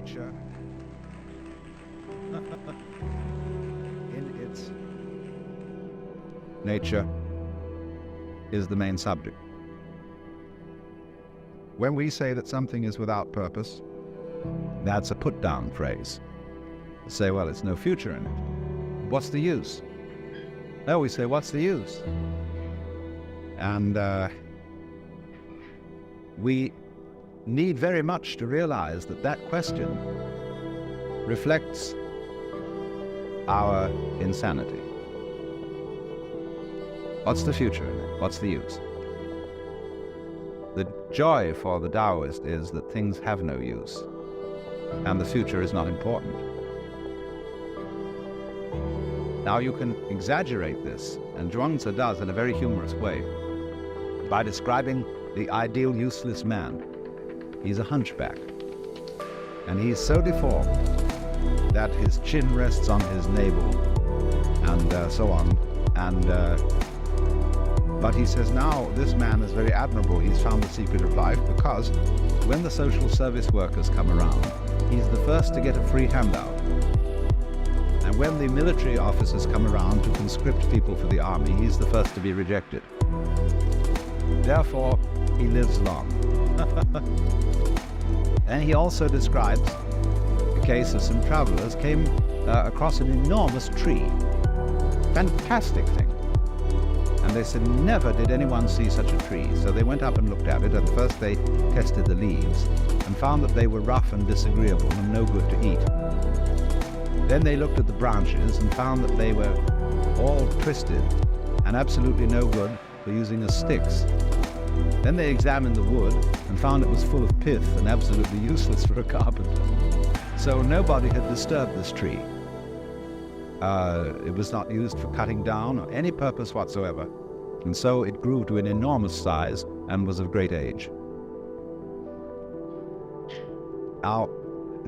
nature in its nature is the main subject. When we say that something is without purpose, that's a put-down phrase. Say, well, it's no future in it. What's the use? No, we say, what's the use? And we need very much to realize that that question reflects our insanity. What's the future in it? What's the use? The joy for the Taoist is that things have no use, and the future is not important. Now you can exaggerate this, and Zhuangzi does in a very humorous way, by describing the ideal useless man. He's a hunchback, and he's so deformed that his chin rests on his navel, and so on. But he says now this man is very admirable. He's found the secret of life because when the social service workers come around, he's the first to get a free handout. And when the military officers come around to conscript people for the army, he's the first to be rejected. Therefore, he lives long. And he also describes the case of some travelers came across an enormous tree. Fantastic thing. And they said, never did anyone see such a tree. So they went up and looked at it, and first they tested the leaves and found that they were rough and disagreeable and no good to eat. Then they looked at the branches and found that they were all twisted and absolutely no good for using as sticks. Then they examined the wood and found it was full of pith and absolutely useless for a carpenter. So nobody had disturbed this tree. It was not used for cutting down or any purpose whatsoever. And so it grew to an enormous size and was of great age. Now,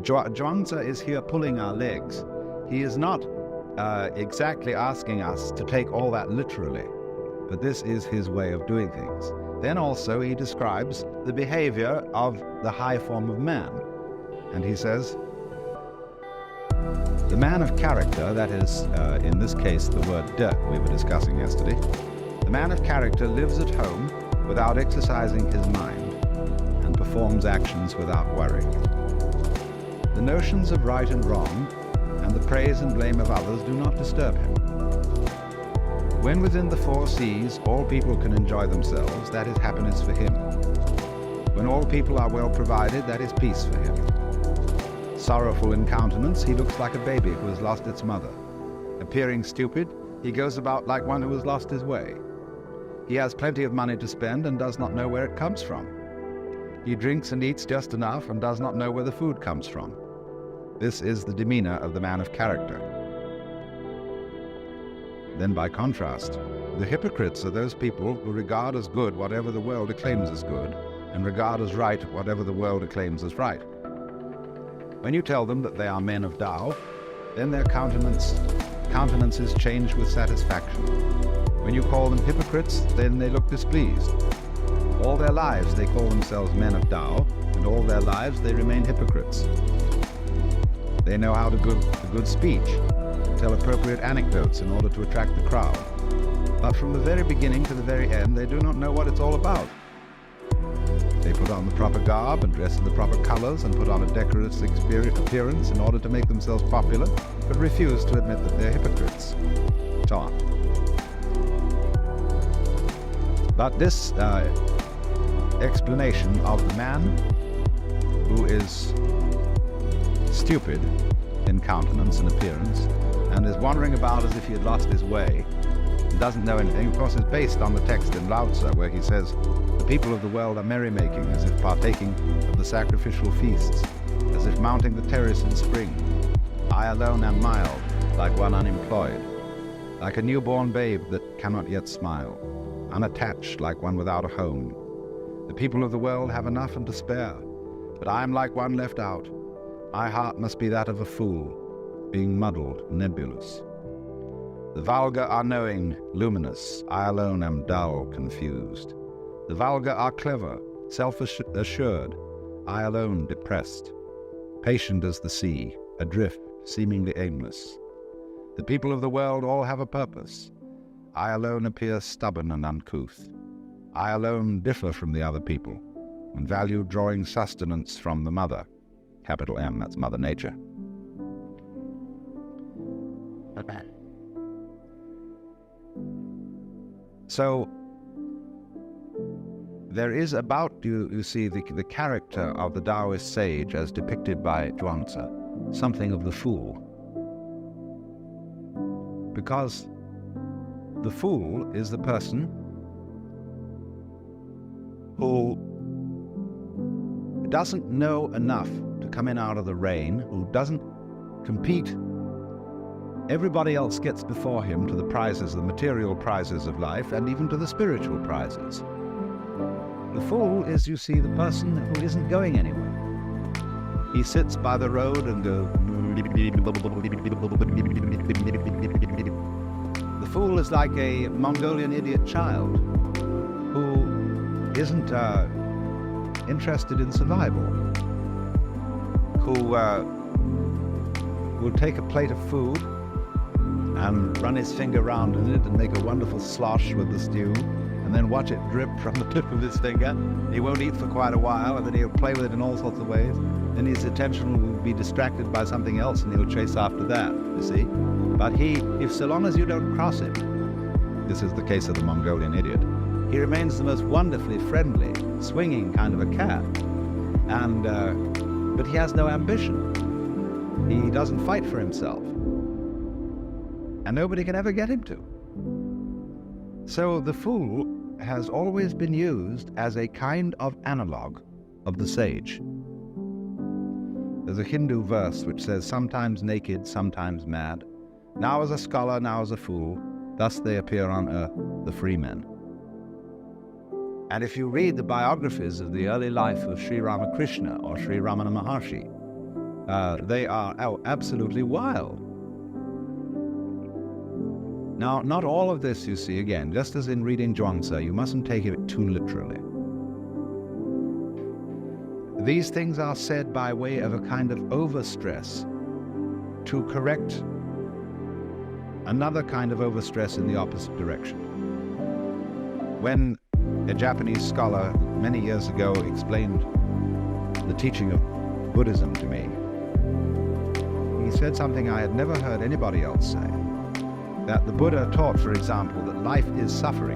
Zhuangzi is here pulling our legs. He is not exactly asking us to take all that literally, but this is his way of doing things. Then also he describes the behavior of the high form of man. And he says, the man of character, that is, in this case, the word de we were discussing yesterday, the man of character lives at home without exercising his mind and performs actions without worry. The notions of right and wrong and the praise and blame of others do not disturb him. When within the four seas all people can enjoy themselves, that is happiness for him. When all people are well provided, that is peace for him. Sorrowful in countenance, he looks like a baby who has lost its mother. Appearing stupid, he goes about like one who has lost his way. He has plenty of money to spend and does not know where it comes from. He drinks and eats just enough and does not know where the food comes from. This is the demeanor of the man of character. Then by contrast, the hypocrites are those people who regard as good whatever the world acclaims as good, and regard as right whatever the world acclaims as right. When you tell them that they are men of Tao, then their countenances change with satisfaction. When you call them hypocrites, then they look displeased. All their lives they call themselves men of Tao, and all their lives they remain hypocrites. They know how to give a good speech, tell appropriate anecdotes in order to attract the crowd. But from the very beginning to the very end, they do not know what it's all about. They put on the proper garb and dress in the proper colors and put on a decorous appearance in order to make themselves popular, but refuse to admit that they're hypocrites. So on. But this explanation of the man who is stupid in countenance and appearance and is wandering about as if he had lost his way and doesn't know anything, of course, is based on the text in Lao Tzu where he says, the people of the world are merrymaking as if partaking of the sacrificial feasts, as if mounting the terrace in spring. I alone am mild, like one unemployed, like a newborn babe that cannot yet smile, unattached like one without a home. The people of the world have enough and to spare, but I am like one left out. My heart must be that of a fool, being muddled, nebulous. The vulgar are knowing, luminous. I alone am dull, confused. The vulgar are clever, self-assured. I alone depressed. patient as the sea, adrift, seemingly aimless. The people of the world all have a purpose. I alone appear stubborn and uncouth. I alone differ from the other people, and value drawing sustenance from the mother. Capital M, that's Mother Nature. So, there is about, you see, the character of the Taoist sage as depicted by Zhuangzi, something of the fool. Because the fool is the person who doesn't know enough to come in out of the rain, who doesn't compete. Everybody else gets before him to the prizes, the material prizes of life, and even to the spiritual prizes. The fool is, you see, the person who isn't going anywhere. He sits by the road and goes... The fool is like a Mongolian idiot child who isn't interested in survival, who will take a plate of food and run his finger around in it and make a wonderful slosh with the stew, and then watch it drip from the tip of his finger. He won't eat for quite a while, and then he'll play with it in all sorts of ways. Then his attention will be distracted by something else, and he'll chase after that, you see. But so long as you don't cross him, this is the case of the Mongolian idiot, he remains the most wonderfully friendly, swinging kind of a cat. But he has no ambition. He doesn't fight for himself. And nobody can ever get him to. So the fool has always been used as a kind of analog of the sage. There's a Hindu verse which says, sometimes naked, sometimes mad, now as a scholar, now as a fool, thus they appear on earth, the free men. And if you read the biographies of the early life of Sri Ramakrishna or Sri Ramana Maharshi, they are absolutely wild. Now, not all of this, you see, again, just as in reading Zhuangzi, you mustn't take it too literally. These things are said by way of a kind of overstress to correct another kind of overstress in the opposite direction. When a Japanese scholar many years ago explained the teaching of Buddhism to me, he said something I had never heard anybody else say. That the Buddha taught, for example, that life is suffering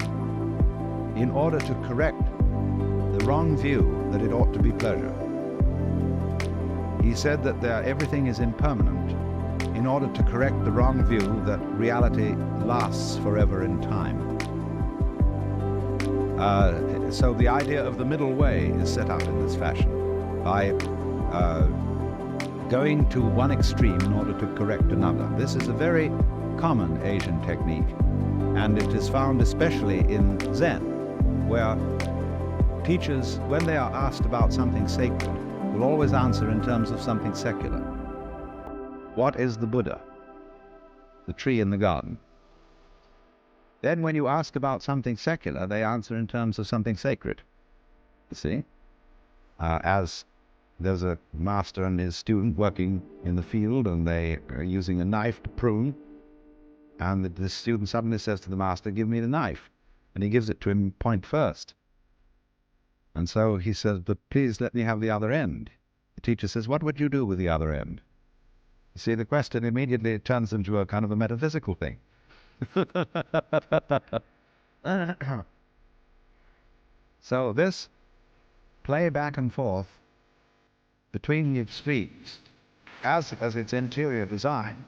in order to correct the wrong view that it ought to be pleasure. He said that everything is impermanent in order to correct the wrong view that reality lasts forever in time. So the idea of the middle way is set up in this fashion, by going to one extreme in order to correct another. This is a very common Asian technique, and it is found especially in Zen, where teachers, when they are asked about something sacred, will always answer in terms of something secular. What is the Buddha? The tree in the garden. Then when you ask about something secular, they answer in terms of something sacred. You see? As there's a master and his student working in the field, and they are using a knife to prune, and the student suddenly says to the master, give me the knife. And he gives it to him point first. And so he says, but please let me have the other end. The teacher says, what would you do with the other end? You see, the question immediately turns into a kind of a metaphysical thing. So this play back and forth between the extremes, as its interior design,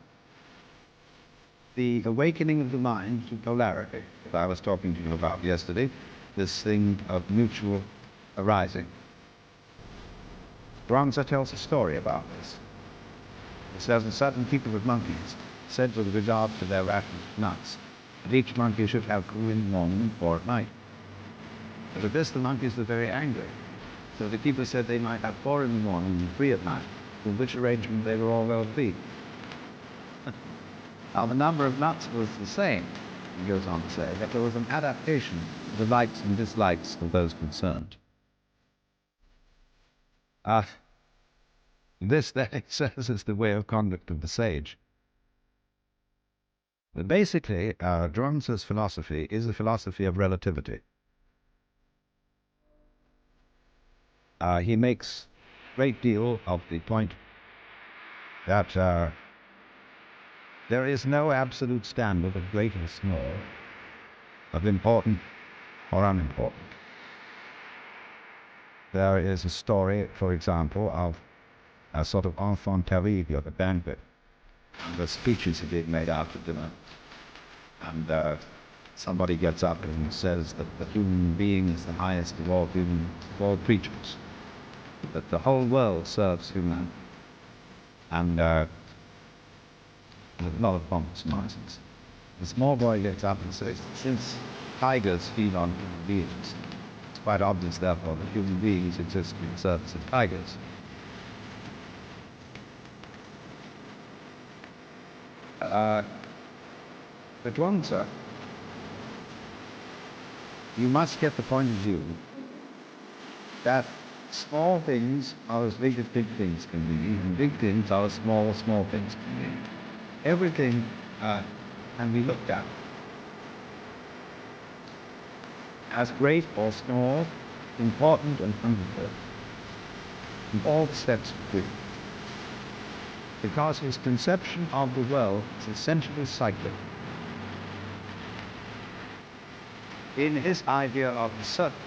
the awakening of the mind to polarity that I was talking to you about yesterday, this thing of mutual arising. Zhuangzi tells a story about this. It says that certain people with monkeys said with regard to their rations of nuts that each monkey should have 2 in the morning and 4 at night. But at this the monkeys were very angry, so the keeper said they might have 4 in the morning and 3 at night, with which arrangement they were all well pleased. Now the number of nuts was the same, he goes on to say, that there was an adaptation to the likes and dislikes of those concerned. This, then, it says, is the way of conduct of the sage. But basically, Zhuangzi's philosophy is a philosophy of relativity. He makes a great deal of the point that there is no absolute standard of great or small, of important or unimportant. There is a story, for example, of a sort of enfant terrible at a banquet. The speeches are being made after dinner. And somebody gets up and says that the human being is the highest of all creatures, that the whole world serves humanity. And there's a lot of pompous nonsense. The small boy gets up and says, since tigers feed on human beings, it's quite obvious, therefore, that human beings exist in the service of tigers. But Zhuangzi, you must get the point of view that small things are as big as big things can be, and big things are as small things can be. Everything can be looked at as great or small, important and unimportant, in all the steps between. Because his conception of the world is essentially cyclic. In his idea of the circle,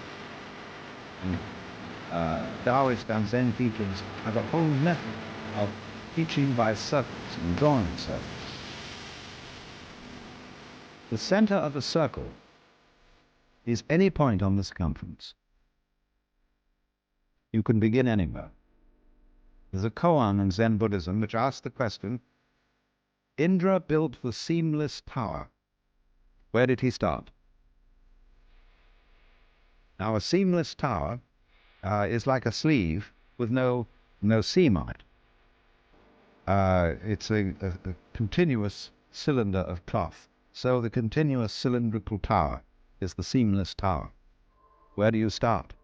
Taoist and Zen teachers have a whole method of teaching by circles and drawing circles. The center of a circle is any point on the circumference. You can begin anywhere. There's a koan in Zen Buddhism which asks the question, Indra built the seamless tower. Where did he start? Now, a seamless tower is like a sleeve with no seam on it. It's a continuous cylinder of cloth. So the continuous cylindrical tower is the seamless tower. Where do you start?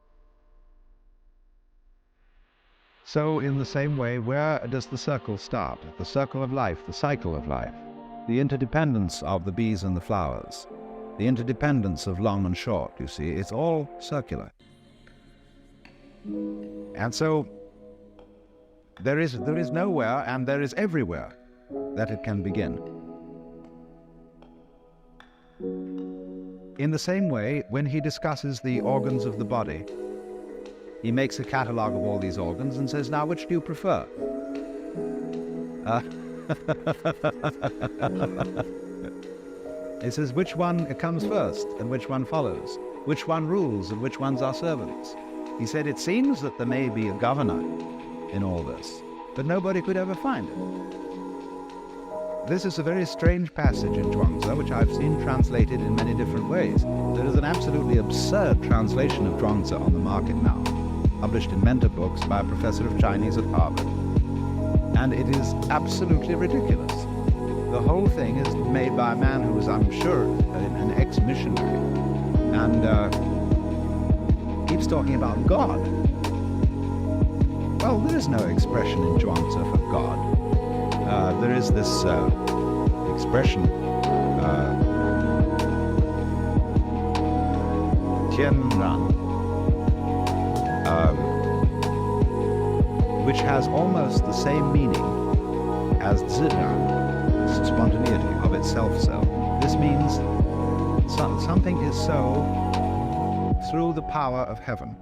So in the same way, where does the circle start? The circle of life, the cycle of life, the interdependence of the bees and the flowers, the interdependence of long and short, you see, it's all circular. And so there is nowhere and there is everywhere that it can begin. In the same way, when he discusses the organs of the body, he makes a catalogue of all these organs and says, now, which do you prefer? He says, which one comes first and which one follows? Which one rules and which ones are servants? He said, it seems that there may be a governor in all this, but nobody could ever find it. This is a very strange passage in Zhuangzi, which I've seen translated in many different ways. There is an absolutely absurd translation of Zhuangzi on the market now, published in mentor books by a professor of Chinese at Harvard. And it is absolutely ridiculous. The whole thing is made by a man who is, I'm sure, an ex-missionary, and keeps talking about God. Well, there is no expression in Zhuangzi for God. There is this expression, Tianran, which has almost the same meaning as Ziran, spontaneity of itself so. This means something is so through the power of heaven.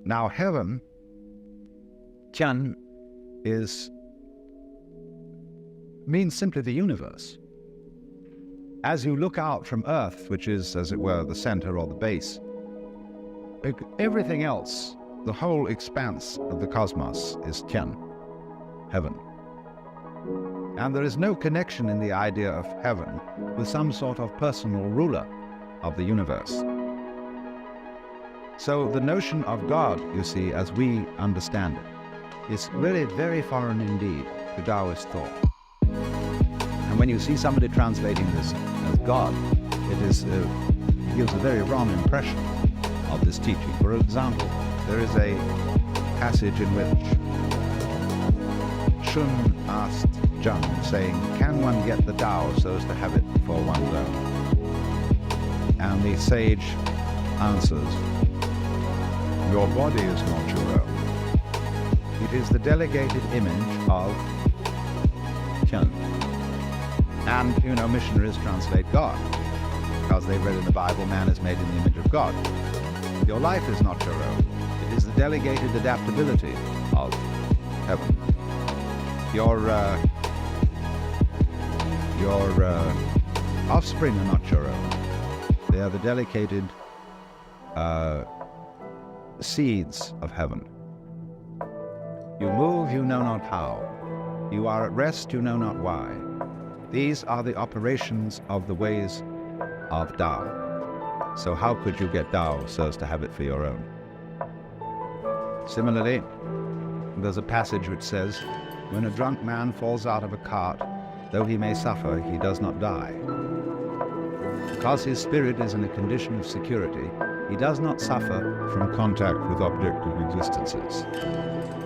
Now heaven, Tian, means simply the universe. As you look out from Earth, which is, as it were, the center or the base, everything else, the whole expanse of the cosmos, is Tian, heaven. And there is no connection in the idea of heaven with some sort of personal ruler of the universe. So the notion of God, you see, as we understand it, is really very foreign indeed to Taoist thought. And when you see somebody translating this as God, it gives a very wrong impression of this teaching. For example, there is a passage in which Shun asked Zheng, saying, "Can one get the Tao so as to have it for one's own?" And the sage answers, "Your body is not your own. It is the delegated image of Chen." And, missionaries translate God, because they read in the Bible, man is made in the image of God. Your life is not your own. It is the delegated adaptability of heaven. Your offspring are not your own. They are the delegated seeds of heaven. You move, you know not how. You are at rest, you know not why. These are the operations of the ways of Tao. So how could you get Tao so as to have it for your own? Similarly, there's a passage which says, "When a drunk man falls out of a cart, though he may suffer, he does not die. Because his spirit is in a condition of security, he does not suffer from contact with objective existences.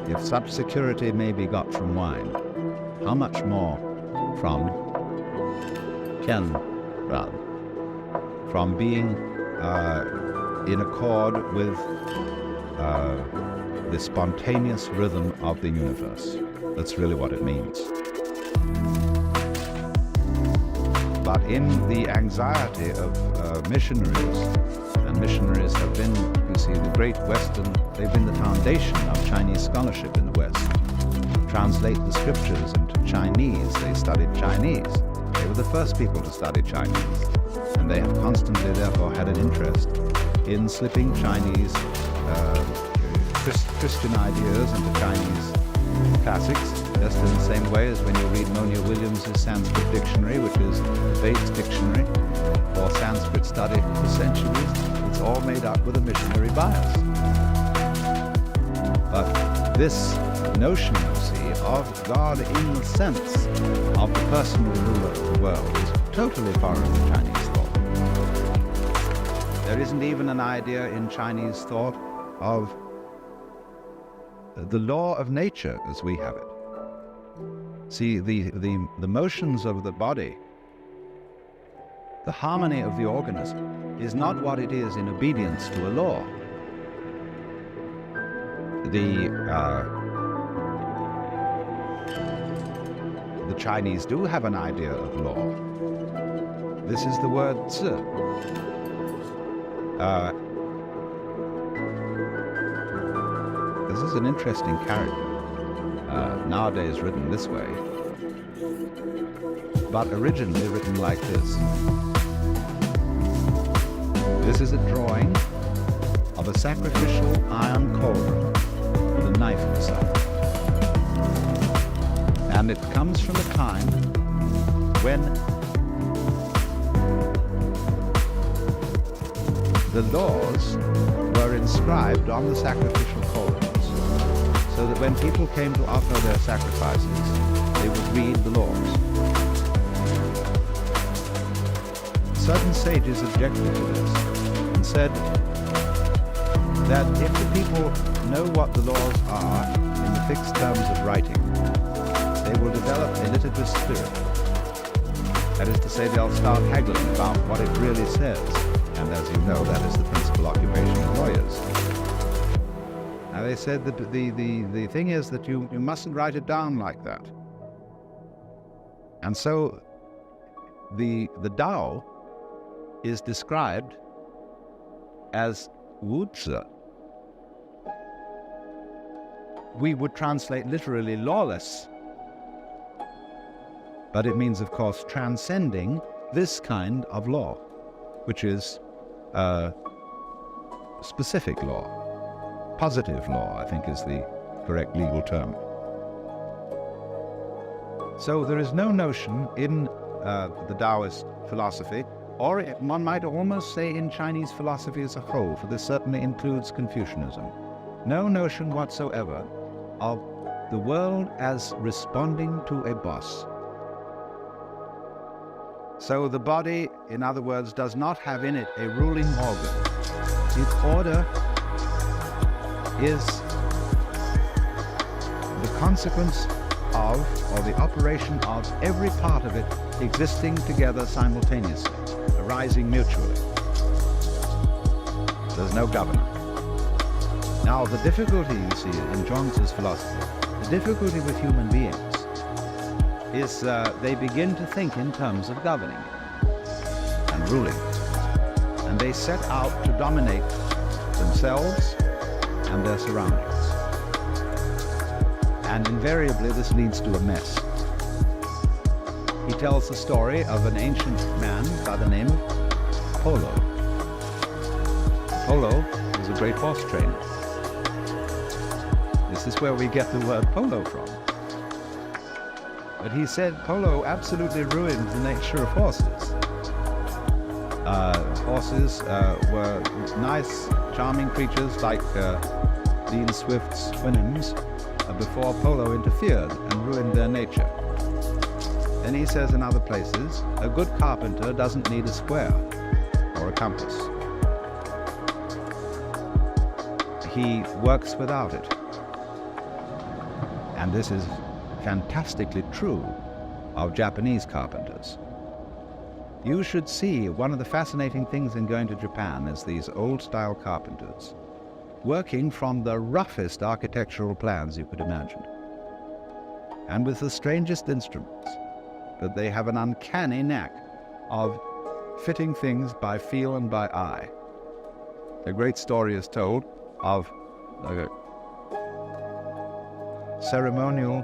If such security may be got from wine, how much more from Qian Ran, from being in accord with the spontaneous rhythm of the universe." That's really what it means. But in the anxiety of missionaries, and missionaries have been, you see, the great Western, they've been the foundation of Chinese scholarship in the West. Translate the scriptures into Chinese. They studied Chinese. They were the first people to study Chinese. And they have constantly, therefore, had an interest in slipping Chinese Christian ideas into Chinese classics, just in the same way as when you read Monia Williams' Sanskrit dictionary, which is a Vedic dictionary for Sanskrit study for centuries. It's all made up with a missionary bias. But this notion, you see, of God in the sense of the personal ruler of the world is totally foreign to Chinese thought. There isn't even an idea in Chinese thought of the law of nature as we have it. See, the motions of the body, the harmony of the organism, is not what it is in obedience to a law. The Chinese do have an idea of law. This is the word zi. This is an interesting character, nowadays written this way, but originally written like this. This is a drawing of a sacrificial iron cauldron with a knife inside. And it comes from a time when the laws were inscribed on the sacrificial cauldrons, so that when people came to offer their sacrifices, they would read the laws. Certain sages objected to this and said that if the people know what the laws are in the fixed terms of writing, they will develop a litigious spirit. That is to say, they'll start haggling about what it really says. And as you know, that is the principal occupation of lawyers. Now they said that the thing is that you mustn't write it down like that. And so the Tao is described as Wuzi. We would translate literally lawless. But it means, of course, transcending this kind of law, which is specific law. Positive law, I think, is the correct legal term. So there is no notion in the Taoist philosophy, or one might almost say in Chinese philosophy as a whole, for this certainly includes Confucianism, no notion whatsoever of the world as responding to a boss. So the body, in other words, does not have in it a ruling organ. Its order is consequence of, or the operation of, every part of it existing together simultaneously, arising mutually. There's no governor. Now, the difficulty, you see, in Chuang-Tzu's philosophy, the difficulty with human beings is they begin to think in terms of governing and ruling. And they set out to dominate themselves and their surroundings. And invariably this leads to a mess. He tells the story of an ancient man by the name of Polo. Polo was a great horse trainer. This is where we get the word polo from. But he said Polo absolutely ruined the nature of horses. Horses were nice, charming creatures like Dean Swift's Houyhnhnms before Polo interfered and ruined their nature. Then he says in other places, a good carpenter doesn't need a square or a compass. He works without it. And this is fantastically true of Japanese carpenters. You should see, one of the fascinating things in going to Japan is these old-style carpenters working from the roughest architectural plans you could imagine, and with the strangest instruments, but they have an uncanny knack of fitting things by feel and by eye. A great story is told of a ceremonial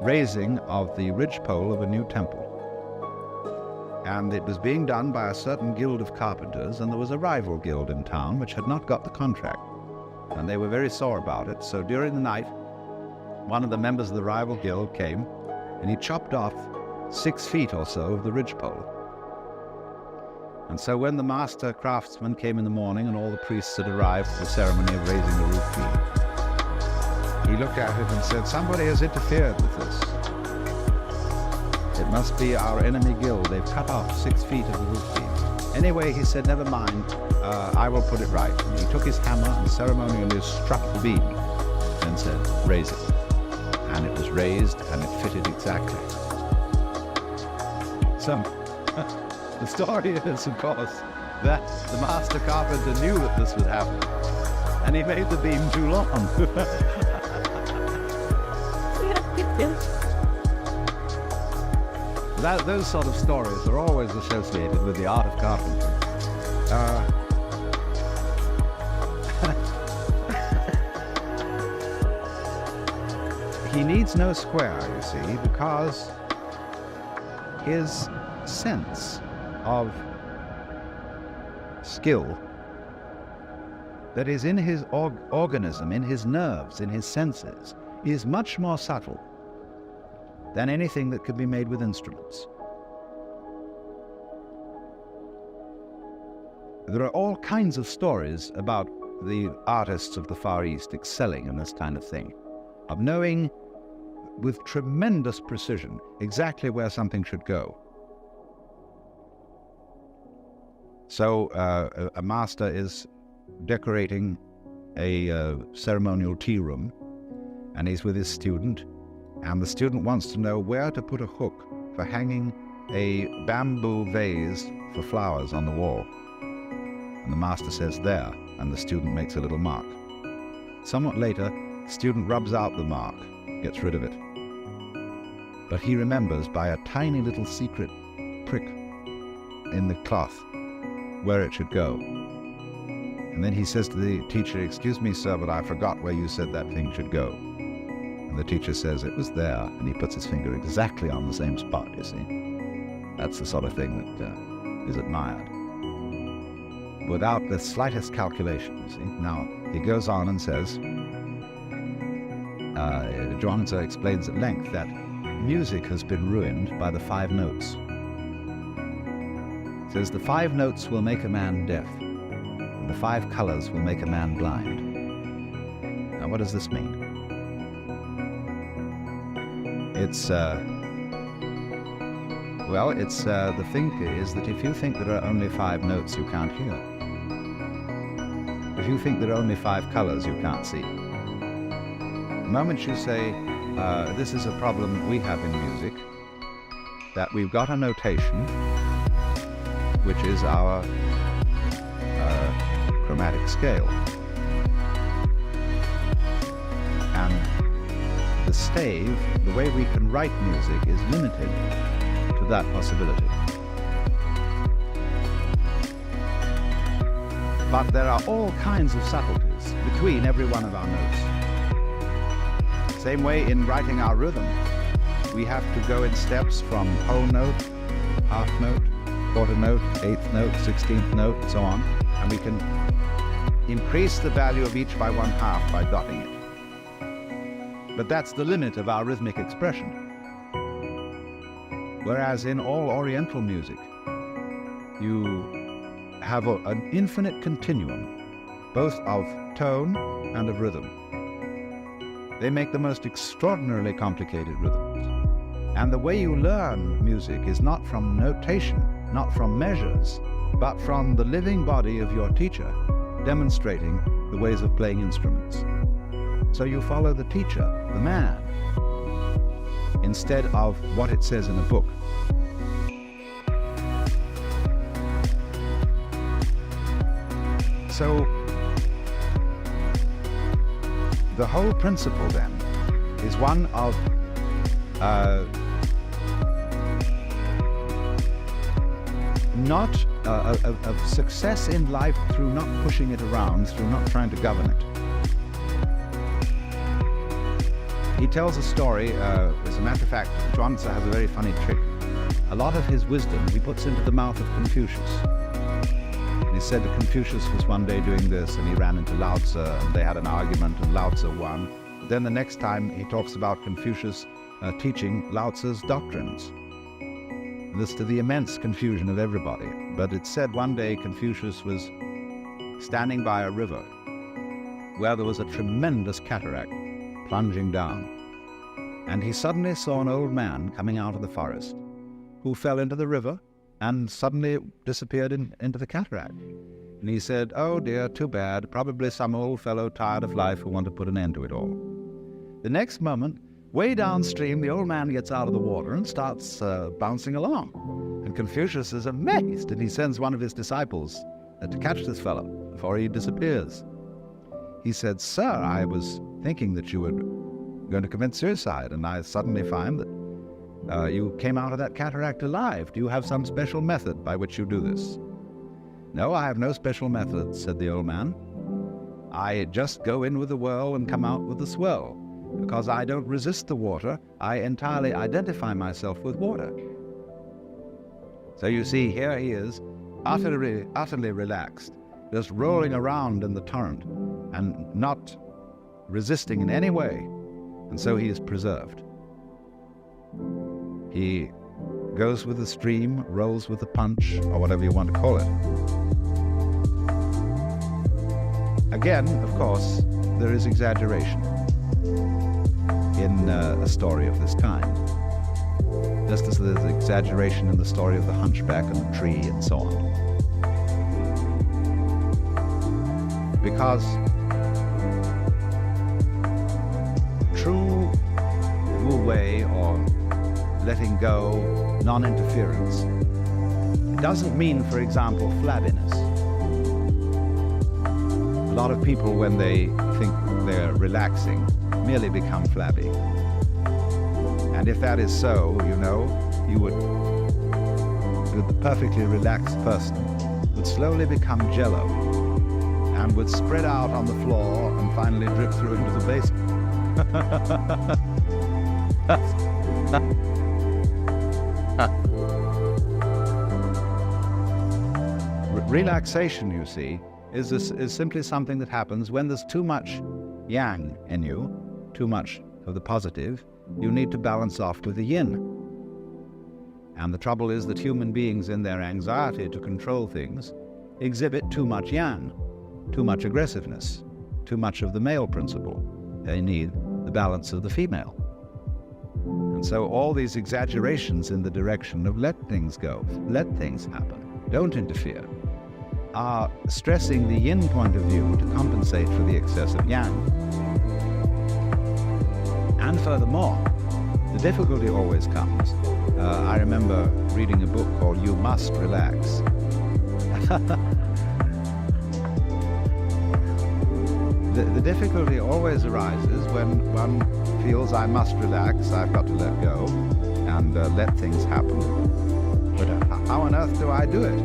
raising of the ridgepole of a new temple. And it was being done by a certain guild of carpenters, and there was a rival guild in town which had not got the contract. And they were very sore about it, so during the night, one of the members of the rival guild came, and he chopped off 6 feet or so of the ridgepole. And so when the master craftsman came in the morning and all the priests had arrived for the ceremony of raising the roof beam, he looked at it and said, somebody has interfered with this. It must be our enemy guild. They've cut off 6 feet of the roof beam. Anyway, he said, never mind, I will put it right. And he took his hammer and ceremonially struck the beam and said, raise it. And it was raised and it fitted exactly. So, the story is, of course, that the master carpenter knew that this would happen, and he made the beam too long. Those sort of stories are always associated with the art of carpentry. He needs no square, you see, because his sense of skill that is in his organism, in his nerves, in his senses, is much more subtle than anything that could be made with instruments. There are all kinds of stories about the artists of the Far East excelling in this kind of thing, of knowing with tremendous precision exactly where something should go. So a master is decorating a ceremonial tea room, and he's with his student, and the student wants to know where to put a hook for hanging a bamboo vase for flowers on the wall. And the master says there, and the student makes a little mark. Somewhat later, the student rubs out the mark, gets rid of it. But he remembers by a tiny little secret prick in the cloth where it should go. And then he says to the teacher, excuse me, sir, but I forgot where you said that thing should go. And the teacher says, it was there, and he puts his finger exactly on the same spot, you see. That's the sort of thing that is admired, without the slightest calculation, you see. Now, he goes on and says, Zhuangzi explains at length that music has been ruined by the 5 notes. He says the 5 notes will make a man deaf, and the 5 colors will make a man blind. Now, what does this mean? It's, the thing is that if you think there are only 5 notes, you can't hear. If you think there are only 5 colors, you can't see. The moment you say this is a problem we have in music, that we've got a notation, which is our chromatic scale. And the stave, the way we can write music, is limited to that possibility. But there are all kinds of subtleties between every one of our notes. Same way in writing our rhythm. We have to go in steps from whole note, half note, quarter note, eighth note, 16th note, and so on. And we can increase the value of each by 1/2 by dotting it. But that's the limit of our rhythmic expression. Whereas in all Oriental music, you have an infinite continuum, both of tone and of rhythm. They make the most extraordinarily complicated rhythms. And the way you learn music is not from notation, not from measures, but from the living body of your teacher, demonstrating the ways of playing instruments. So you follow the teacher, the man, instead of what it says in a book. So the whole principle then is one of of success in life through not pushing it around, through not trying to govern it. He tells a story, as a matter of fact, Chuang-Tzu has a very funny trick. A lot of his wisdom he puts into the mouth of Confucius. And he said that Confucius was one day doing this, and he ran into Lao Tzu, and they had an argument, and Lao Tzu won. But then the next time he talks about Confucius teaching Lao Tzu's doctrines. This to the immense confusion of everybody. But it said one day Confucius was standing by a river where there was a tremendous cataract plunging down. And he suddenly saw an old man coming out of the forest who fell into the river and suddenly disappeared into the cataract. And he said, "Oh dear, too bad, probably some old fellow tired of life who wanted to put an end to it all." The next moment, way downstream, the old man gets out of the water and starts bouncing along. And Confucius is amazed, and he sends one of his disciples to catch this fellow before he disappears. He said, "Sir, I was thinking that you were going to commit suicide, and I suddenly find that you came out of that cataract alive. Do you have some special method by which you do this?" "No, I have no special method," said the old man. "I just go in with the whirl and come out with the swirl. Because I don't resist the water, I entirely identify myself with water." So you see, here he is, utterly relaxed, just rolling around in the torrent and not resisting in any way. And so he is preserved. He goes with the stream, rolls with the punch, or whatever you want to call it. Again, of course, there is exaggeration in a story of this kind. Just as there's exaggeration in the story of the hunchback and the tree and so on. Because true wu wei, or letting go, non-interference, it doesn't mean, for example, flabbiness. A lot of people, when they think they're relaxing, merely become flabby. And if that is so, the perfectly relaxed person would slowly become jello and would spread out on the floor and finally drip through into the basement. Relaxation, you see, is simply something that happens when there's too much yang in you, too much of the positive. You need to balance off with the yin. And the trouble is that human beings, in their anxiety to control things, exhibit too much yang, too much aggressiveness, too much of the male principle. They need the balance of the female. And so all these exaggerations in the direction of let things go, let things happen, don't interfere, are stressing the yin point of view to compensate for the excess of yang. And furthermore, the difficulty always comes. I remember reading a book called You Must Relax. The difficulty always arises when one feels I must relax, I've got to let go and let things happen. But how on earth do I do it?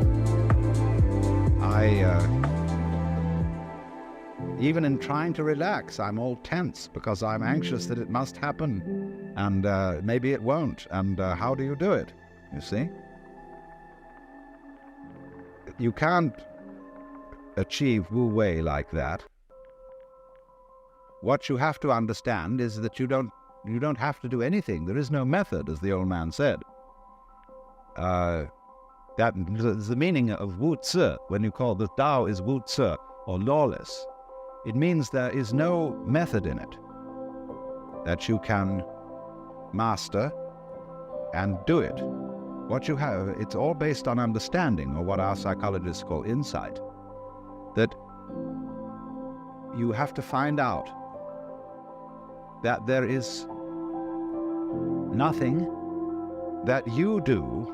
Even in trying to relax, I'm all tense because I'm anxious that it must happen, and maybe it won't, and how do you do it, you see? You can't achieve Wu Wei like that. What you have to understand is that you don't have to do anything. There is no method, as the old man said. That is the meaning of Wu Zi, when you call the Tao is Wu Zi, or lawless. It means there is no method in it that you can master and do it. What you have, it's all based on understanding, or what our psychologists call insight. That you have to find out that there is nothing that you do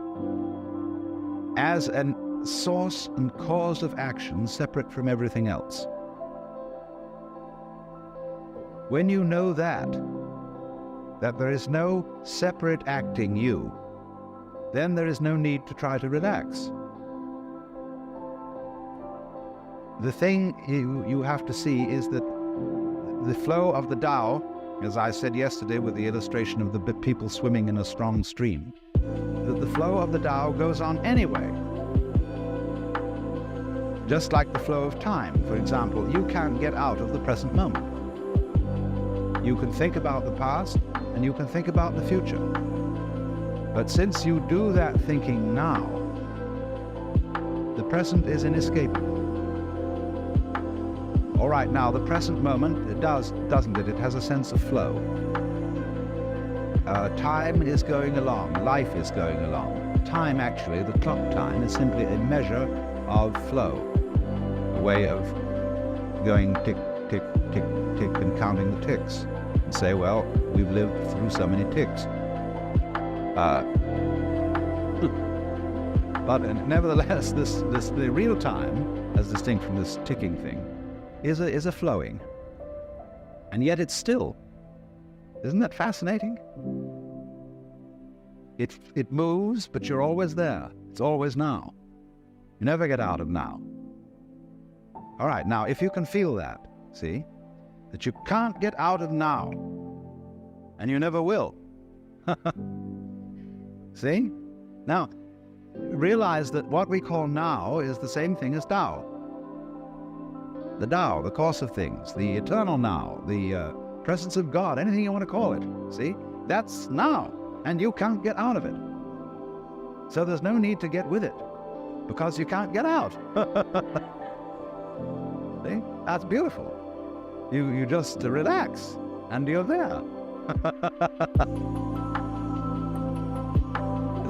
as a source and cause of action separate from everything else. When you know that there is no separate acting you, then there is no need to try to relax. The thing you have to see is that the flow of the Tao, as I said yesterday with the illustration of the people swimming in a strong stream, that the flow of the Tao goes on anyway. Just like the flow of time, for example, you can't get out of the present moment. You can think about the past and you can think about the future. But since you do that thinking now, the present is inescapable. All right, now the present moment, it does, doesn't it? It has a sense of flow. Time is going along, life is going along. Time, actually, the clock time, is simply a measure of flow, a way of going tick, tick, tick, tick, and counting the ticks. And say, well, we've lived through so many ticks. But nevertheless, the real time, as distinct from this ticking thing, is a flowing. And yet it's still. Isn't that fascinating? It moves, but you're always there. It's always now. You never get out of now. All right, now if you can feel that, see, that you can't get out of now, and you never will. See? Now, realize that what we call now is the same thing as Tao. The Tao, the course of things, the eternal now, the presence of God, anything you want to call it. See? That's now, and you can't get out of it. So there's no need to get with it, because you can't get out. See? That's beautiful. You just relax, and you're there.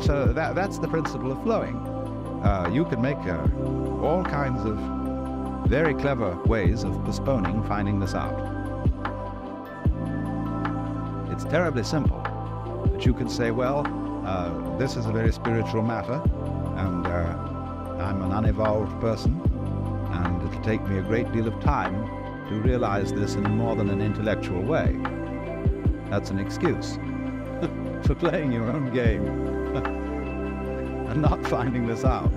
So that's the principle of flowing. You can make all kinds of very clever ways of postponing finding this out. It's terribly simple. But you can say, well, this is a very spiritual matter, and I'm an unevolved person, and it'll take me a great deal of time to realize this in more than an intellectual way. That's an excuse for playing your own game and not finding this out.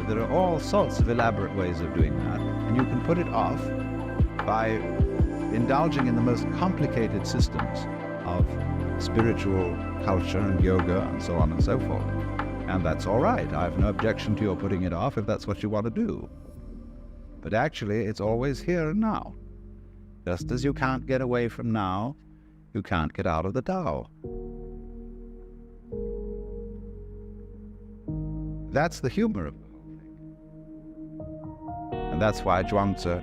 There are all sorts of elaborate ways of doing that, and you can put it off by indulging in the most complicated systems of spiritual culture and yoga and so on and so forth. And that's all right. I have no objection to your putting it off if that's what you want to do. But actually, it's always here and now. Just as you can't get away from now, you can't get out of the Tao. That's the humor of the whole thing. And that's why Zhuangzi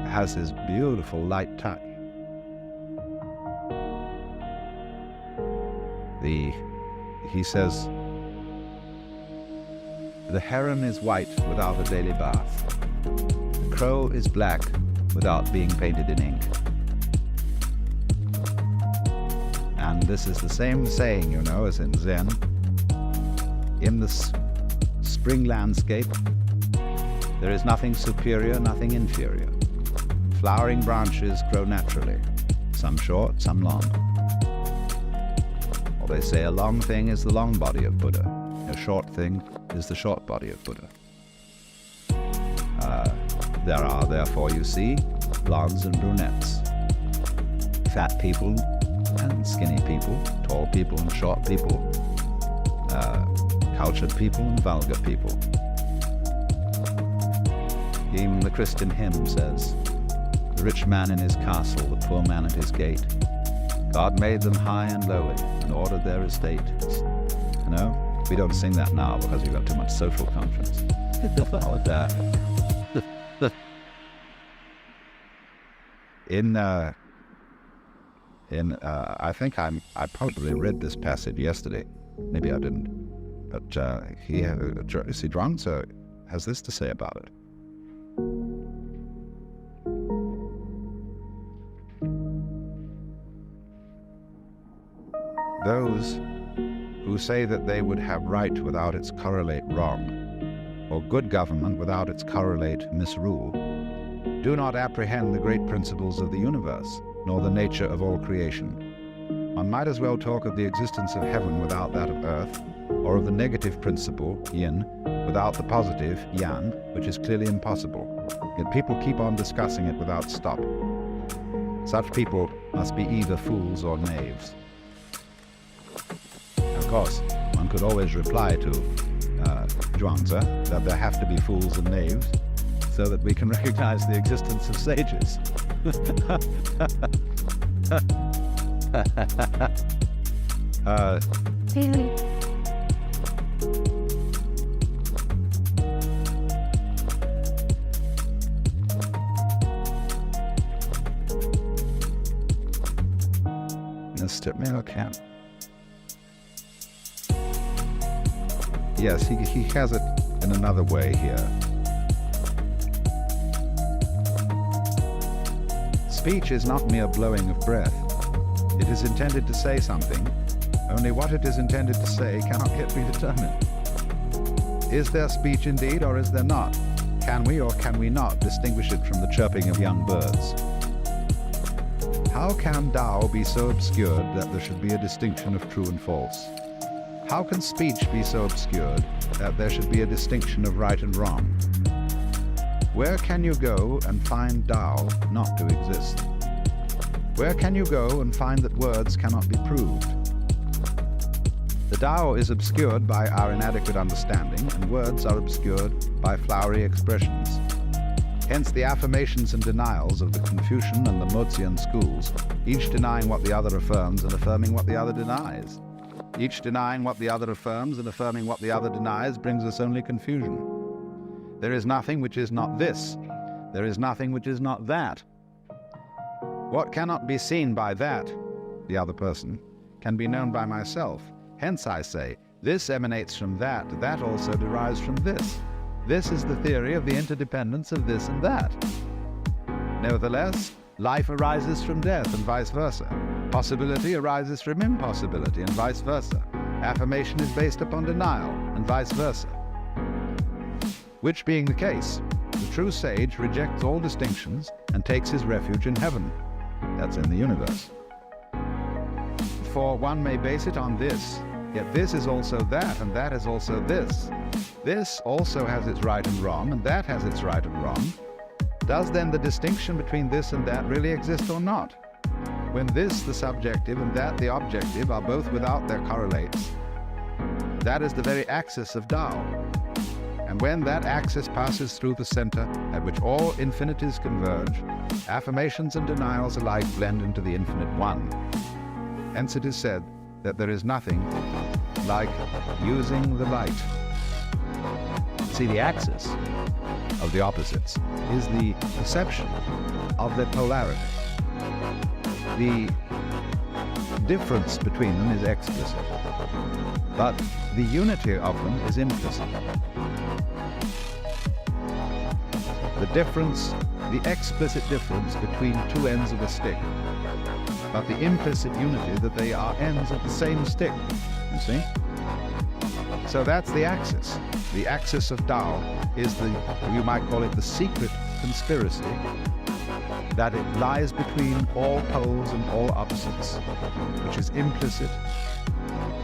has his beautiful light touch. He says, the heron is white without a daily bath. The crow is black without being painted in ink. And this is the same saying, you know, as in Zen. In the spring landscape, there is nothing superior, nothing inferior. Flowering branches grow naturally, some short, some long. Or they say a long thing is the long body of Buddha, a short thing is the short body of Buddha. There are, therefore, you see, blondes and brunettes, fat people and skinny people, tall people and short people, cultured people and vulgar people. Even the Christian hymn says, the rich man in his castle, the poor man at his gate. God made them high and lowly and ordered their estate. You know, we don't sing that now because we've got too much social conscience. I think I probably read this passage yesterday. Maybe I didn't. But Chillstep has this to say about it. Those who say that they would have right without its correlate wrong, or good government without its correlate misrule, do not apprehend the great principles of the universe, nor the nature of all creation. One might as well talk of the existence of heaven without that of earth, or of the negative principle, yin, without the positive, yang, which is clearly impossible. Yet people keep on discussing it without stop. Such people must be either fools or knaves. Of course, one could always reply to Chillstep that there have to be fools and knaves so that we can recognize the existence of sages. Okay. Yes, he has it in another way here. Speech is not mere blowing of breath. It is intended to say something, only what it is intended to say cannot yet be determined. Is there speech indeed, or is there not? Can we or can we not distinguish it from the chirping of young birds? How can Tao be so obscured that there should be a distinction of true and false? How can speech be so obscured that there should be a distinction of right and wrong? Where can you go and find Tao not to exist? Where can you go and find that words cannot be proved? The Tao is obscured by our inadequate understanding, and words are obscured by flowery expressions. Hence the affirmations and denials of the Confucian and the Mozian schools, each denying what the other affirms and affirming what the other denies. Each denying what the other affirms and affirming what the other denies brings us only confusion. There is nothing which is not this. There is nothing which is not that. What cannot be seen by that, the other person, can be known by myself. Hence I say, this emanates from that also derives from this. This is the theory of the interdependence of this and that. Nevertheless, life arises from death and vice versa. Possibility arises from impossibility and vice versa. Affirmation is based upon denial and vice versa. Which being the case, the true sage rejects all distinctions and takes his refuge in heaven. That's in the universe. For one may base it on this, yet this is also that, and that is also this. This also has its right and wrong, and that has its right and wrong. Does then the distinction between this and that really exist or not? When this, the subjective, and that, the objective, are both without their correlates, that is the very axis of Tao. And when that axis passes through the center at which all infinities converge, affirmations and denials alike blend into the infinite one. Hence it is said that there is nothing like using the light. See, the axis of the opposites is the perception of their polarity. The difference between them is explicit, but the unity of them is implicit. The difference the explicit difference between two ends of a stick, but the implicit unity that they are ends of the same stick, you see? So that's the axis. The axis of Tao is the, you might call it the secret conspiracy, that it lies between all poles and all opposites, which is implicit,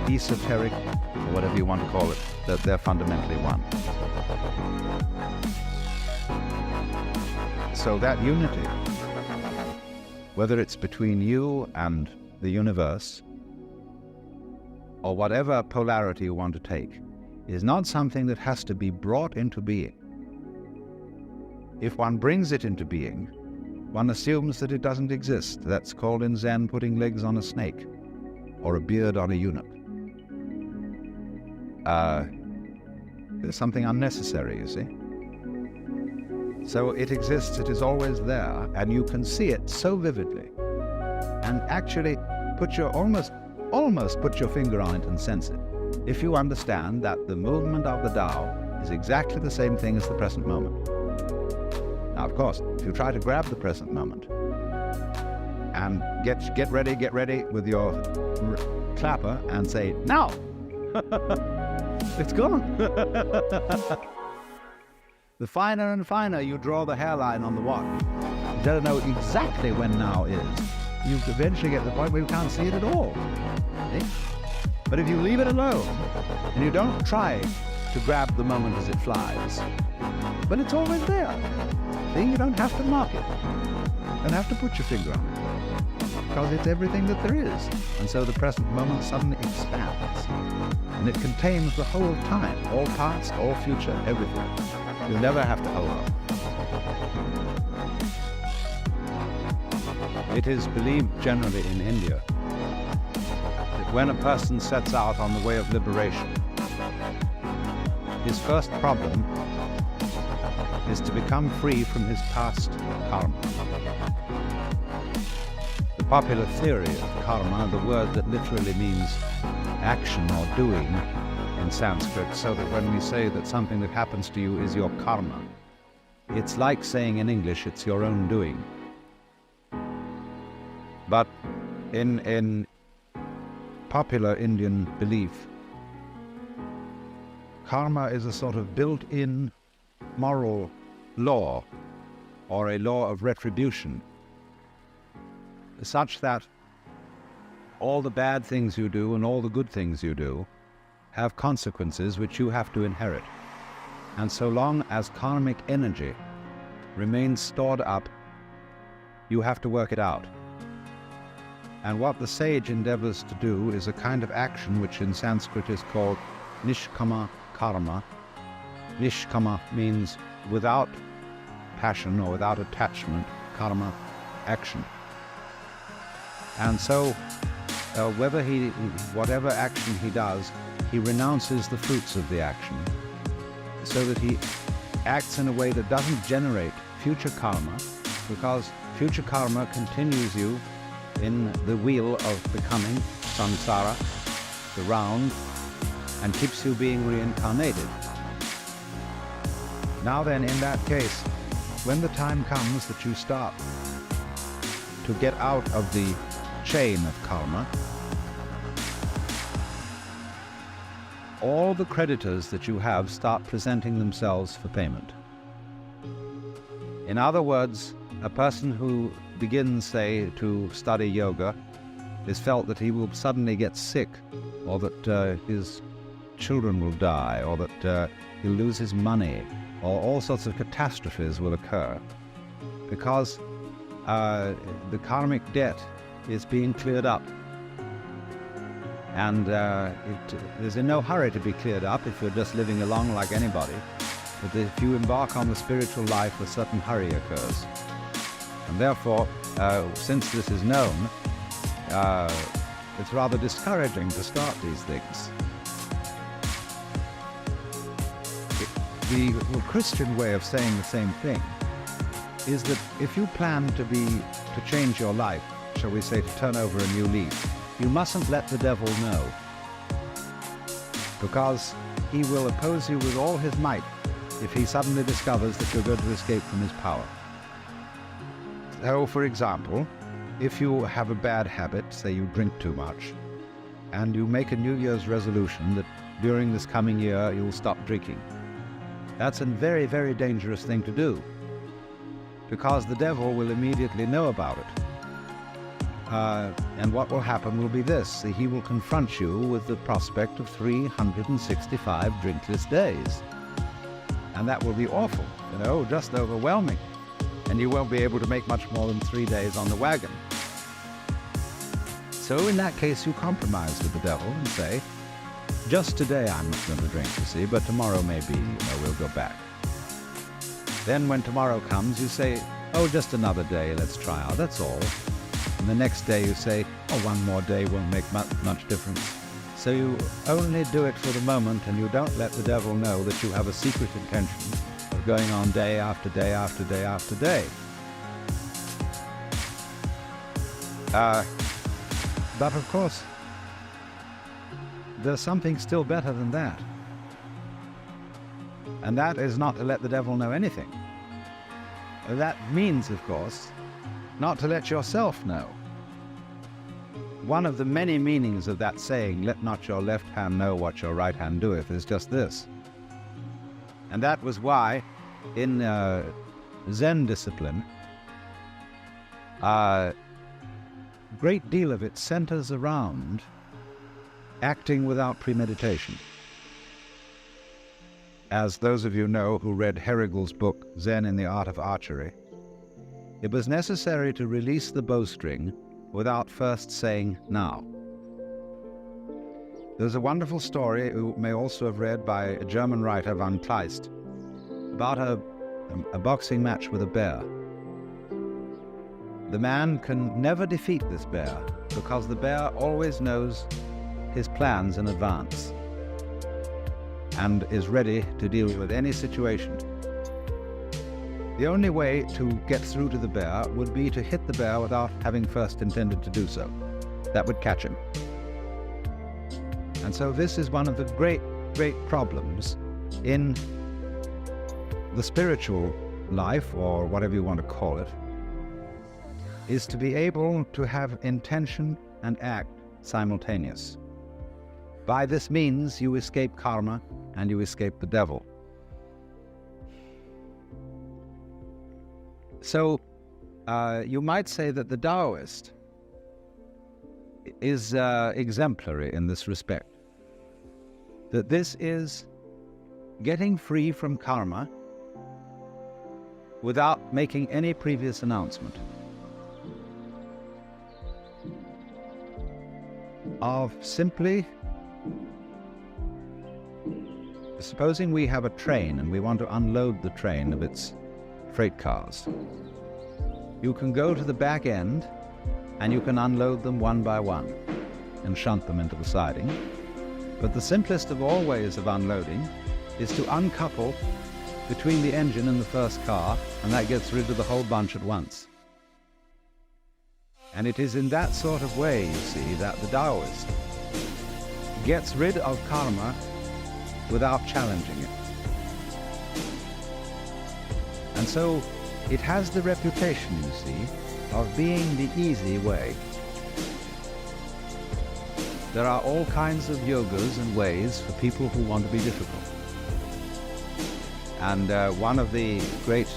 esoteric, or whatever you want to call it, that they're fundamentally one. So that unity, whether it's between you and the universe, or whatever polarity you want to take, is not something that has to be brought into being. If one brings it into being, one assumes that it doesn't exist. That's called in Zen putting legs on a snake, or a beard on a eunuch. There's something unnecessary, you see. So it exists, it is always there, and you can see it so vividly, and actually almost put your finger on it and sense it, if you understand that the movement of the Tao is exactly the same thing as the present moment. Now, of course, if you try to grab the present moment and get ready with your clapper and say, now, it's gone. The finer and finer you draw the hairline on the watch, you don't know exactly when now is. You eventually get to the point where you can't see it at all. See? But if you leave it alone, and you don't try to grab the moment as it flies, but it's always there. See, you don't have to mark it. You don't have to put your finger on it, because it's everything that there is. And so the present moment suddenly expands, and it contains the whole time, all past, all future, everything. You never have to hold on. It is believed generally in India that when a person sets out on the way of liberation, his first problem is to become free from his past karma. The popular theory of karma, the word that literally means action or doing in Sanskrit, so that when we say that something that happens to you is your karma, it's like saying in English it's your own doing. But in popular Indian belief, karma is a sort of built-in moral law, or a law of retribution, such that all the bad things you do and all the good things you do have consequences which you have to inherit. And so long as karmic energy remains stored up, you have to work it out. And what the sage endeavors to do is a kind of action which in Sanskrit is called nishkama karma. Nishkama means without passion or without attachment, karma, action. And so whatever action he does, he renounces the fruits of the action, so that he acts in a way that doesn't generate future karma, because future karma continues you in the wheel of becoming, samsara, the round, and keeps you being reincarnated. Now then, in that case, when the time comes that you start to get out of the chain of karma, all the creditors that you have start presenting themselves for payment. In other words, a person who begins, say, to study yoga is felt that he will suddenly get sick, or that his children will die, or that he'll lose his money, or all sorts of catastrophes will occur, because the karmic debt is being cleared up. And there's in no hurry to be cleared up if you're just living along like anybody. But if you embark on the spiritual life, a certain hurry occurs. And therefore, since this is known, it's rather discouraging to start these things. The Christian way of saying the same thing is that if you plan to change your life, shall we say, to turn over a new leaf, you mustn't let the devil know, because he will oppose you with all his might if he suddenly discovers that you're going to escape from his power. So, for example, if you have a bad habit, say you drink too much, and you make a New Year's resolution that during this coming year you'll stop drinking, that's a very, very dangerous thing to do, because the devil will immediately know about it. And what will happen will be this: he will confront you with the prospect of 365 drinkless days. And that will be awful, just overwhelming. And you won't be able to make much more than 3 days on the wagon. So in that case, you compromise with the devil and say, just today I'm not going to drink, you see, but tomorrow maybe, we'll go back. Then when tomorrow comes, you say, oh, just another day, let's try out, that's all. And the next day you say, oh, one more day won't make much difference. So you only do it for the moment, and you don't let the devil know that you have a secret intention of going on day after day after day after day. But of course, there's something still better than that. And that is not to let the devil know anything. That means, of course, not to let yourself know. One of the many meanings of that saying, let not your left hand know what your right hand doeth, is just this. And that was why in Zen discipline, a great deal of it centers around acting without premeditation. As those of you know who read Herrigel's book, Zen in the Art of Archery, it was necessary to release the bowstring without first saying, now. There's a wonderful story you may also have read by a German writer, von Kleist, about a boxing match with a bear. The man can never defeat this bear because the bear always knows his plans in advance and is ready to deal with any situation. The only way to get through to the bear would be to hit the bear without having first intended to do so. That would catch him. And so this is one of the great, great problems in the spiritual life, or whatever you want to call it, is to be able to have intention and act simultaneous. By this means, you escape karma and you escape the devil. So, you might say that the Taoist is exemplary in this respect. That this is getting free from karma without making any previous announcement. Of simply, supposing we have a train and we want to unload the train of its freight cars. You can go to the back end and you can unload them one by one and shunt them into the siding. But the simplest of all ways of unloading is to uncouple between the engine and the first car, and that gets rid of the whole bunch at once. And it is in that sort of way, you see, that the Taoist gets rid of karma without challenging it. And so it has the reputation, you see, of being the easy way. There are all kinds of yogas and ways for people who want to be difficult. And one of the great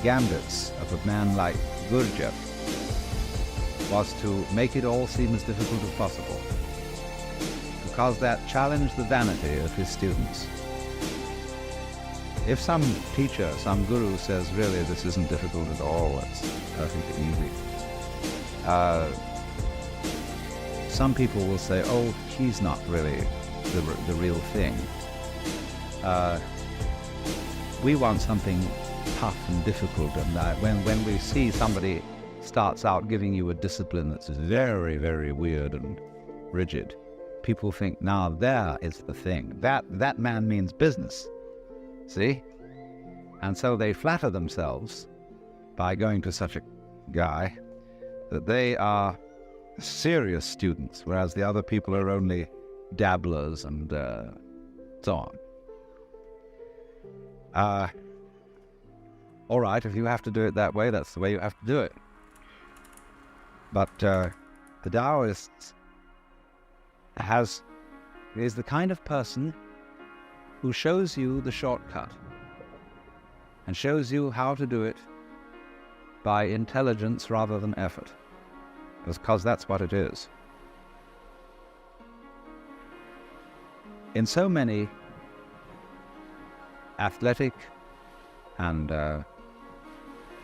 gambits of a man like Gurdjieff was to make it all seem as difficult as possible, because that challenged the vanity of his students. If some teacher, some guru says, really, this isn't difficult at all, it's perfectly easy, some people will say, oh, he's not really the real thing. We want something tough and difficult, and when we see somebody starts out giving you a discipline that's very, very weird and rigid, people think, now there is the thing. That man means business. See? And so they flatter themselves by going to such a guy that they are serious students, whereas the other people are only dabblers and so on. all right, if you have to do it that way, that's the way you have to do it. But the Taoist is the kind of person who shows you the shortcut and shows you how to do it by intelligence rather than effort, because that's what it is. In so many athletic and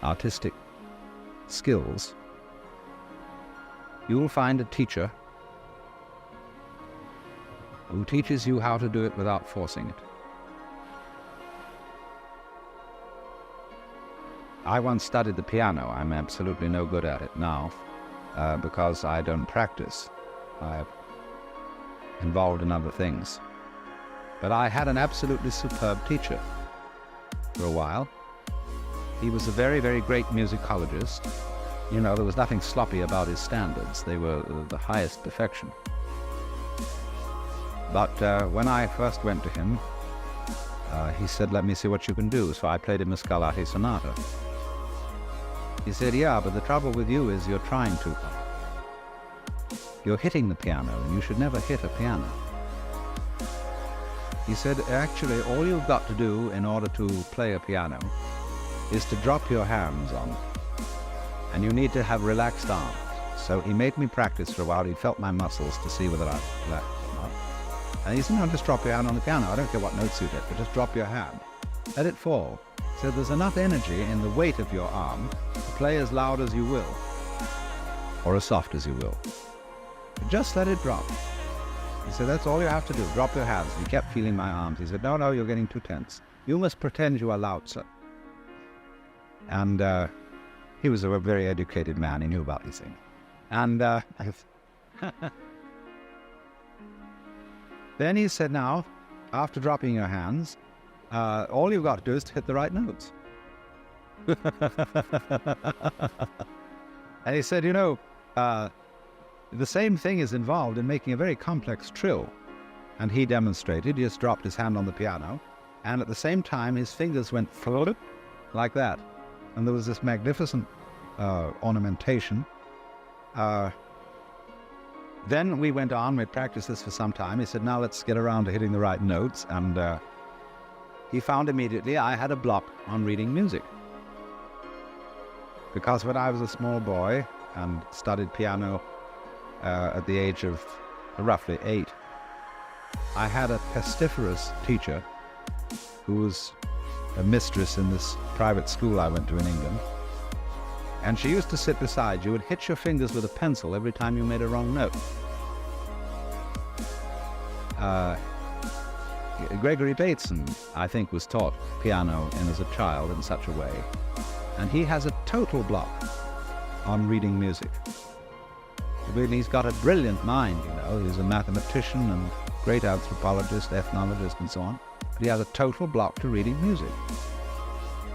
artistic skills, you will find a teacher who teaches you how to do it without forcing it. I once studied the piano. I'm absolutely no good at it now because I don't practice. I'm involved in other things. But I had an absolutely superb teacher for a while. He was a very, very great musicologist. You know, there was nothing sloppy about his standards. They were the highest perfection. But when I first went to him, he said, let me see what you can do. So I played him a Scarlatti Sonata. He said, yeah, but the trouble with you is you're trying too hard. You're hitting the piano, and you should never hit a piano. He said, actually, all you've got to do in order to play a piano is to drop your hands on it. And you need to have relaxed arms. So he made me practice for a while. He felt my muscles to see whether I relaxed or not. And he said, no, just drop your hand on the piano. I don't care what notes you hit, but just drop your hand. Let it fall. So there's enough energy in the weight of your arm to play as loud as you will, or as soft as you will. But just let it drop. He said, that's all you have to do. Drop your hands. He kept feeling my arms. He said, no, you're getting too tense. You must pretend you are Lao Tzu. And he was a very educated man. He knew about these things. And then he said, now, after dropping your hands, all you've got to do is to hit the right notes. And he said, you know, the same thing is involved in making a very complex trill. And he demonstrated. He just dropped his hand on the piano, and at the same time his fingers went float like that. And there was this magnificent ornamentation. Then we went on, we practiced this for some time. He said, now let's get around to hitting the right notes. And he found immediately I had a block on reading music. Because when I was a small boy and studied piano at the age of roughly 8, I had a pestiferous teacher who was a mistress in this private school I went to in England. And she used to sit beside you and hit your fingers with a pencil every time you made a wrong note. Gregory Bateson, I think, was taught piano as a child in such a way. And he has a total block on reading music. Really, he's got a brilliant mind, you know. He's a mathematician and great anthropologist, ethnologist, and so on. But he has a total block to reading music.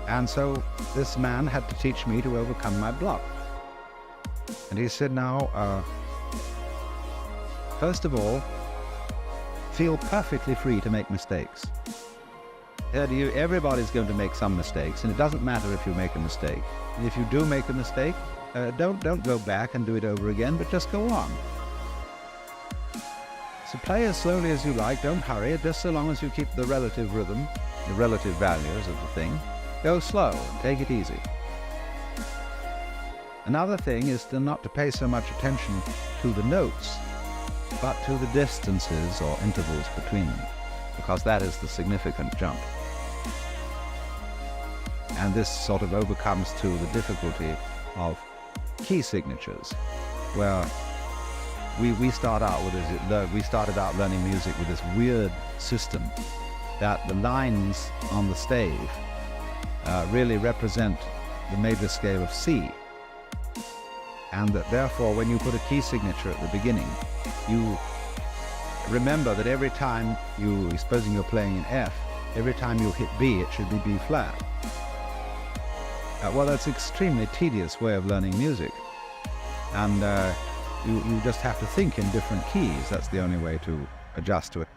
And so this man had to teach me to overcome my block. And he said, now, first of all, feel perfectly free to make mistakes. Everybody's going to make some mistakes, and it doesn't matter if you make a mistake. And if you do make a mistake, don't go back and do it over again, but just go on. So play as slowly as you like, don't hurry, just so long as you keep the relative rhythm, the relative values of the thing. Go slow and take it easy. Another thing is not to pay so much attention to the notes, but to the distances or intervals between them, because that is the significant jump. And this sort of overcomes too the difficulty of key signatures, where we started out learning music with this weird system that the lines on the stave really represent the major scale of C, and that therefore when you put a key signature at the beginning, you remember that every time supposing you're playing in F, every time you hit B, it should be B flat. Well, that's an extremely tedious way of learning music, and you just have to think in different keys. That's the only way to adjust to it.